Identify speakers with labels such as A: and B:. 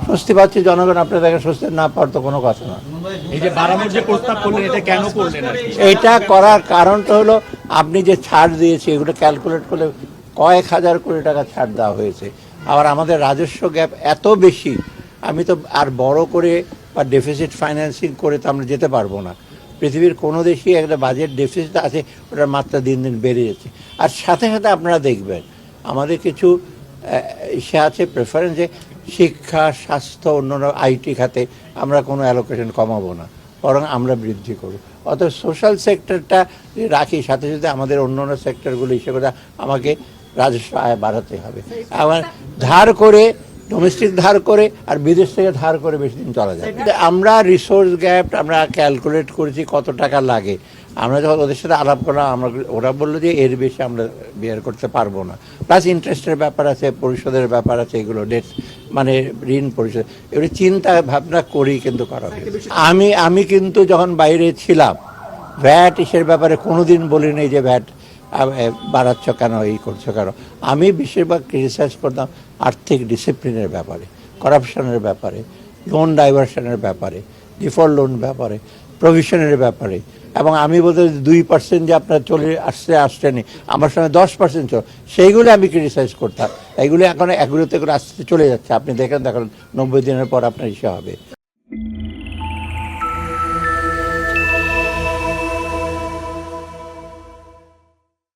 A: স্বস্তি পাচ্ছে জনগণ, আপনার দেখে স্বস্তি না পাওয়ার তো কোনো কথা না।
B: এই যে বাড়ানোর যে প্রস্তাব করলেন, এটা কেন করলেন আর কি?
A: এটা করার কারণটা হলো আপনি যে ছাড় দিয়েছে এগুলো ক্যালকুলেট করলে কয়েক হাজার কোটি টাকা ছাড় দেওয়া হয়েছে। আবার আমাদের রাজস্ব গ্যাপ এত বেশি, আমি তো আর বড় করে বা ডেফিসিট ফাইন্যান্সিং করে তো আমরা যেতে পারবো না। পৃথিবীর কোনো দেশই একটা বাজেট ডেফিসিট আছে, ওটার মাত্রা দিন দিন বেড়ে যাচ্ছে। আর সাথে সাথে আপনারা দেখবেন আমাদের কিছু সে আছে প্রেফারেন্স যে শিক্ষা, স্বাস্থ্য, অন্যান্য আইটি খাতে আমরা কোনো অ্যালোকেশন কমাবো না, বরং আমরা বৃদ্ধি করব। অর্থাৎ সোশ্যাল সেক্টরটা রাখি, সাথে সাথে আমাদের অন্যান্য সেক্টরগুলো হিসেবে আমাকে রাজস্ব আয় বাড়াতে হবে। আবার ধার করে, ডোমেস্টিক ধার করে আর বিদেশ থেকে ধার করে বেশি দিন চলা যায়। আমরা রিসোর্স গ্যাপ আমরা ক্যালকুলেট করেছি কত টাকা লাগে। আমরা যখন ওদের সাথে আলাপ করলাম, ওরা বললো যে এর বেশি আমরা বিয়ার করতে পারবো না। প্লাস ইন্টারেস্টের ব্যাপার আছে, পরিশোধের ব্যাপার আছে, এগুলো ডেট মানে ঋণ পরিশোধ, এগুলো চিন্তা ভাবনা করেই কিন্তু করা হবে। আমি কিন্তু যখন বাইরে ছিলাম ভ্যাট ইসের ব্যাপারে কোনোদিন বলিনি যে ভ্যাট বাড়াচ্ছ কেন, এই করছো কেন। আমি বেশিরভাগ ক্রিটিসাইজ করতাম আর্থিক ডিসিপ্লিনের ব্যাপারে, করাপশনের ব্যাপারে, লোন ডাইভার্সনের ব্যাপারে, ডিফল্ট লোন ব্যাপারে, প্রভিশনের ব্যাপারে। এবং আমি বলতে 2% যে আপনার চলে আসছেনি, আমার সঙ্গে 10% চল, সেইগুলো আমি ক্রিটিসাইজ করতাম। এইগুলো এখন এগুলোতে করে আস্তে চলে যাচ্ছে। আপনি দেখেন 90 দিনের পর আপনার ইসে হবে।